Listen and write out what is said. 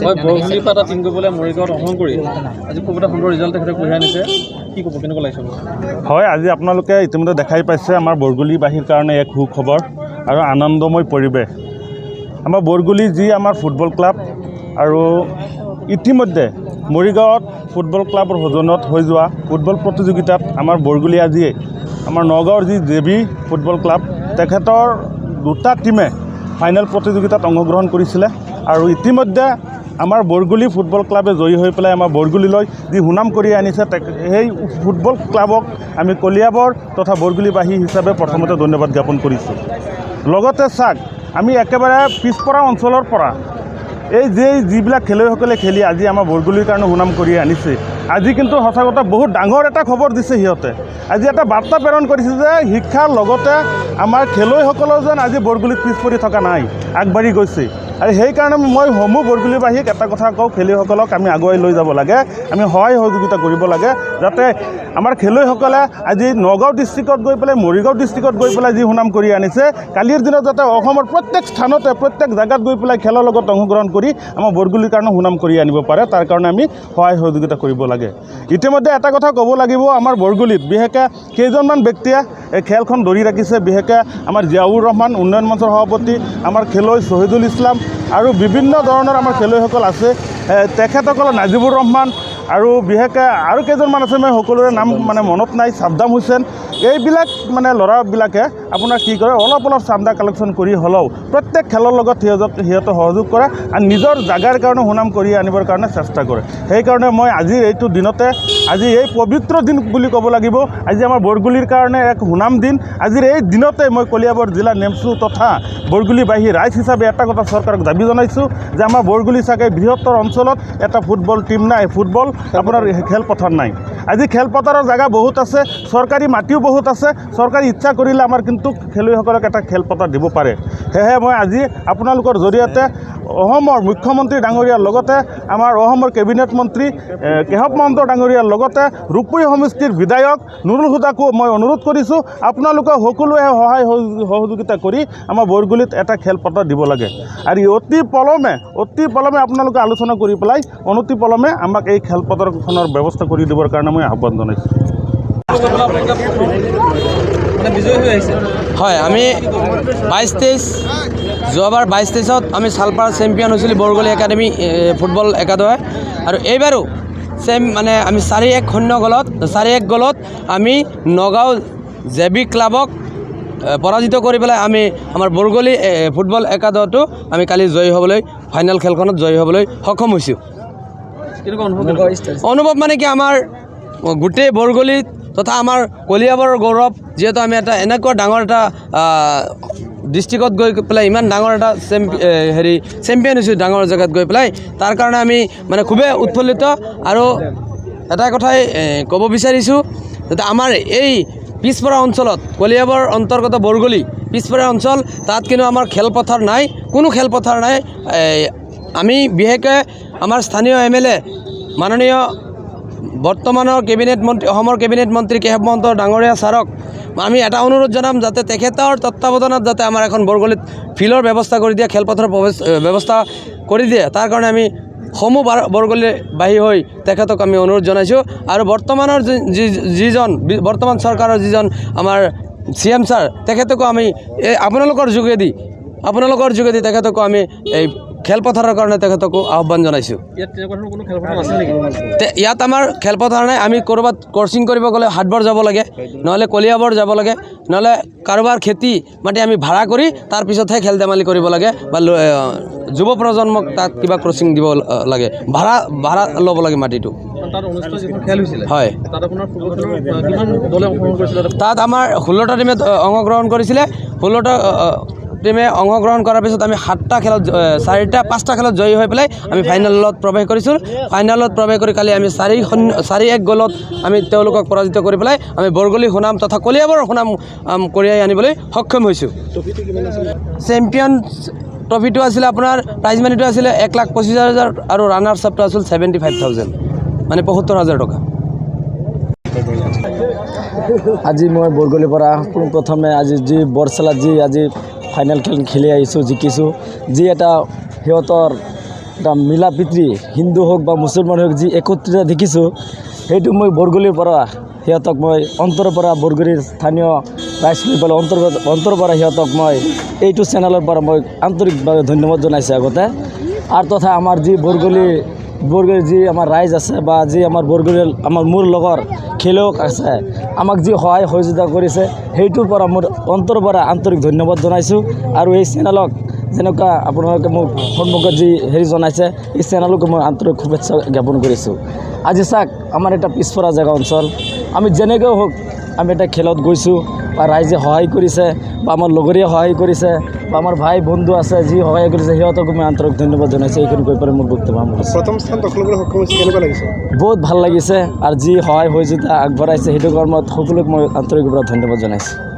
বৰগুলিৰ পৰা এটা টিম কৰিবলৈ মৰিগাঁৱত অংশগ্ৰহণ কৰি আজি খুব এটা সুন্দৰ ৰিজাল্ট তেখেতে কঢ়িয়াই আনিছে কি ক'ব কেনেকুৱা লাগিছে হয় আজি আপোনালোকে ইতিমধ্যে দেখাই পাইছে আমাৰ বৰগুলিবাসীৰ কাৰণে এক সুখবৰ আৰু আনন্দময় পৰিৱেশ আমাৰ বৰগুলি যি আমাৰ ফুটবল ক্লাব আৰু ইতিমধ্যে মৰিগাঁৱত ফুটবল ক্লাবৰ সজনত হৈ যোৱা ফুটবল প্ৰতিযোগিতাত আমাৰ বৰগুলি আজি আমাৰ নগাঁৱৰ যি জেবি ফুটবল ক্লাব তেখেতৰ দুটা টিমে ফাইনেল প্ৰতিযোগিতাত অংশগ্ৰহণ কৰিছিলে আৰু ইতিমধ্যে আমাৰ বৰগুলি ফুটবল ক্লাবে জয়ী হৈ পেলাই আমাৰ বৰগুলিলৈ যি সুনাম কৰি আনিছে সেই ফুটবল ক্লাবক আমি কলিয়াবৰ তথা বৰগুলিবাসী হিচাপে প্ৰথমতে ধন্যবাদ জ্ঞাপন কৰিছোঁ লগতে চাওক আমি একেবাৰে পিছপৰা অঞ্চলৰ পৰা এই যিবিলাক খেলুৱৈসকলে খেলি আজি আমাৰ বৰগুলিৰ কাৰণে সুনাম কৰি আনিছে আজি কিন্তু সঁচা কথা বহুত ডাঙৰ এটা খবৰ দিছে সিহঁতে আজি এটা বাৰ্তা প্ৰেৰণ কৰিছে যে শিক্ষাৰ লগতে আমাৰ খেলুৱৈসকলেও যেন আজি বৰগুলিত পিছ পৰি থকা নাই আগবাঢ়ি গৈছে আৰু সেইকাৰণে মই সমূহ বৰগুলিবাসীক এটা কথা কওঁ খেলুৱৈসকলক আমি আগুৱাই লৈ যাব লাগে আমি সহায় সহযোগিতা কৰিব লাগে যাতে আমাৰ খেলুৱৈসকলে আজি নগাঁও ডিষ্ট্ৰিক্টত গৈ পেলাই মৰিগাঁও ডিষ্ট্ৰিক্টত গৈ পেলাই যি সুনাম কৰি আনিছে কালিৰ দিনত যাতে অসমৰ প্ৰত্যেক স্থানতে প্ৰত্যেক জেগাত গৈ পেলাই খেলৰ লগত অংশগ্ৰহণ কৰি আমাৰ বৰগুলিৰ কাৰণে সুনাম কৰি আনিব পাৰে তাৰ কাৰণে আমি সহায় সহযোগিতা কৰিব লাগে ইতিমধ্যে এটা কথা ক'ব লাগিব আমাৰ বৰগুলিত বিশেষকৈ কেইজনমান ব্যক্তিয়ে এই খেলখন ধৰি ৰাখিছে বিশেষকৈ আমাৰ জিয়াউৰ ৰহমান উন্নয়ন মঞ্চৰ সভাপতি আমাৰ খেলুৱৈ শ্বহীদুল ইছলাম আৰু বিভিন্ন ধৰণৰ আমাৰ খেলুৱৈসকল আছে তেখেতসকল নাজিবুৰ ৰহমান আৰু বিশেষকৈ আৰু কেইজনমান আছে মই সকলোৰে নাম মানে মনত নাই ছাদ্দাম হুছেইন এইবিলাক মানে ল'ৰাবিলাকে আপোনাৰ কি কৰে অলপ চান্দা কালেকশ্যন কৰি হ'লেও প্ৰত্যেক খেলৰ লগত সিহঁতে সহযোগ কৰে আৰু নিজৰ জাগাৰ কাৰণে সুনাম কৰি আনিবৰ কাৰণে চেষ্টা কৰে সেইকাৰণে মই আজিৰ এইটো দিনতে আজি এই পবিত্ৰ দিন বুলি ক'ব লাগিব আজি আমাৰ বৰগুলিৰ কাৰণে এক সুনাম দিন আজিৰ এই দিনতে মই কলিয়াবৰ জিলা নেমচু তথা বৰগুলিবাসী ৰাইজ হিচাপে এটা কথা চৰকাৰক দাবী জনাইছোঁ যে আমাৰ বৰগুলি চাগে বৃহত্তৰ অঞ্চলত এটা ফুটবল টীম নাই ফুটবল আপোনাৰ খেলপথাৰ নাই আজি খেলপথাৰৰ জেগা বহুত আছে চৰকাৰী মাটিও বহুত আছে চৰকাৰী ইচ্ছা কৰিলে আমাৰ কিন্তু খেলুৱৈসকলক এটা খেলপথাৰ দিব পাৰে সেয়েহে মই আজি আপোনালোকৰ জৰিয়তে অসমৰ মুখ্যমন্ত্ৰী ডাঙৰীয়াৰ লগতে আমাৰ অসমৰ কেবিনেট মন্ত্ৰী কেশৱ মহন্ত ডাঙৰীয়াৰ লগতে ৰূপপুৰ সমষ্টিৰ বিধায়ক নুৰুল হুদাকো মই অনুৰোধ কৰিছোঁ আপোনালোকে সকলোৱে সহায় সহযোগিতা কৰি আমাৰ বৰগুলিত এটা খেলপথাৰ দিব লাগে আৰু অতি পলমে আপোনালোকে আলোচনা কৰি পেলাই অনতি পলমে আমাক এই খেলপথাৰখনৰ ব্যৱস্থা কৰি দিবৰ কাৰণে মই আহ্বান জনাইছোঁ হয় আমি 22-23 যোৱাবাৰ 22-23ত আমি চালপাৰা চেম্পিয়ন হৈছিলোঁ বৰগুলি একাডেমি ফুটবল একাডেমি আৰু এইবাৰো মানে আমি 4-1 গলত আমি নগাঁও জেবি ক্লাবক পৰাজিত কৰি পেলাই আমি আমাৰ বৰগুলি ফুটবল একাডেমিটো আমি কালি জয়ী হ'বলৈ ফাইনেল খেলখনত জয়ী হ'বলৈ সক্ষম হৈছোঁ অনুভৱ মানে কি আমাৰ গোটেই বৰগুলিত তথা আমাৰ কলিয়াবৰৰ গৌৰৱ যিহেতু আমি এটা এনেকুৱা ডাঙৰ এটা ডিষ্ট্ৰিক্টত গৈ পেলাই ইমান ডাঙৰ এটা চেম্পিয়ন হৈছোঁ ডাঙৰ জেগাত গৈ পেলাই তাৰ কাৰণে আমি মানে খুবেই উৎফুল্লিত আৰু এটা কথাই ক'ব বিচাৰিছোঁ যাতে আমাৰ এই পিছপৰা অঞ্চলত কলিয়াবৰ অন্তৰ্গত বৰগুলি পিছপৰা অঞ্চল তাত কিন্তু আমাৰ খেলপথাৰ নাই কোনো খেলপথাৰ নাই আমি বিশেষকৈ আমাৰ স্থানীয় MLA মাননীয় বৰ্তমানৰ অসমৰ কেবিনেট মন্ত্ৰী কেশৱ মহন্ত ডাঙৰীয়া ছাৰক আমি এটা অনুৰোধ জনাম যাতে তেখেতৰ তত্বাৱধানত যাতে আমাৰ এখন বৰগুলিত ফিল্ডৰ ব্যৱস্থা কৰি দিয়ে খেলপথাৰৰ ব্যৱস্থা কৰি দিয়ে তাৰ কাৰণে আমি সমূহ বৰগুলিবাসী হৈ তেখেতক আমি অনুৰোধ জনাইছোঁ আৰু বৰ্তমানৰ বৰ্তমান চৰকাৰৰ যিজন আমাৰ CM ছাৰ তেখেতকো আমি আপোনালোকৰ যোগেদি তেখেতকো আমি এই খেলপথাৰৰ কাৰণে তেখেতকো আহ্বান জনাইছোঁ ইয়াত আমাৰ খেলপথাৰ নাই আমি ক'ৰবাত কৰ্চিং কৰিব গ'লে হাটবৰ যাব লাগে নহ'লে কলিয়াবৰ যাব লাগে নহ'লে কাৰোবাৰ খেতি মাটি আমি ভাড়া কৰি তাৰপিছতহে খেল ধেমালি কৰিব লাগে বা যুৱ প্ৰজন্মক তাত কিবা কৰ্চিং দিব লাগে ভাড়া ল'ব লাগে মাটিটো হয় তাত আমাৰ 16টা টিমে অংশগ্ৰহণ কৰিছিলে 16টা টিমে অংশগ্ৰহণ কৰাৰ পিছত আমি 7টা খেলত 5টা খেলত জয়ী হৈ পেলাই আমি ফাইনেলত প্ৰৱেশ কৰিছোঁ ফাইনেলত প্ৰৱেশ কৰি কালি আমি 4-1 গলত আমি তেওঁলোকক পৰাজিত কৰি পেলাই আমি বৰগুলি সুনাম তথা কলিয়াবৰ সুনাম কঢ়িয়াই আনিবলৈ সক্ষম হৈছোঁ চেম্পিয়ন ট্ৰফিটো আছিলে আপোনাৰ প্ৰাইজ মানিটো আছিলে 1,25,000 আৰু ৰানাৰ্ছ আপটো আছিল 75,000 মানে 75,000 টকা আজি মই বৰগুলিৰ পৰা পোনপ্ৰথমে আজি যি বৰচলাত যি আজি ফাইনেল খেল খেলি আহিছোঁ জিকিছোঁ যি এটা সিহঁতৰ এটা মিলা প্ৰীতি হিন্দু হওক বা মুছলমান হওক যি একত্ৰিত দেখিছোঁ সেইটো মই বৰগলিৰ পৰা সিহঁতক মই অন্তৰৰ পৰা বৰগলিৰ স্থানীয় ৰাইজ পেলাই অন্তৰৰ পৰা সিহঁতক মই এইটো চেনেলৰ পৰা মই আন্তৰিকভাৱে ধন্যবাদ জনাইছোঁ আগতে আৰু তথা আমাৰ যি বৰগলিৰ যি আমাৰ ৰাইজ আছে বা যি আমাৰ বৰগলিৰ আমাৰ মোৰ লগৰ খেলুৱৈ আছে আমাক যি সহায় সহযোগিতা কৰিছে সেইটোৰ পৰা মোৰ অন্তৰৰ পৰা আন্তৰিক ধন্যবাদ জনাইছোঁ আৰু এই চেনেলক যেনেকুৱা আপোনালোকে মোক সন্মুখত যি জনাইছে এই চেনেলকো মই আন্তৰিক শুভেচ্ছা জ্ঞাপন কৰিছোঁ আজি চাওক আমাৰ এটা পিছপৰা জেগা অঞ্চল আমি যেনেকৈ হওক আমি এটা খেলত গৈছোঁ বা ৰাইজে সহায় কৰিছে বা আমাৰ লগৰীয়া সহায় কৰিছে বা আমাৰ ভাই বন্ধু আছে যি সহায় কৰিছে সিহঁতকো মই আন্তৰিক ধন্যবাদ জনাইছোঁ এইখিনি কৈ পেলাই মোৰ বক্তব্য প্ৰথম স্থান দখল কৰিবলৈ সক্ষম হৈছে কেনেকুৱা লাগিছে বহুত ভাল লাগিছে আৰু যি সহায় সহযোগিতা আগবঢ়াইছে সেইটো কৰ্মত সকলোকে মই আন্তৰিকভাৱে ধন্যবাদ জনাইছোঁ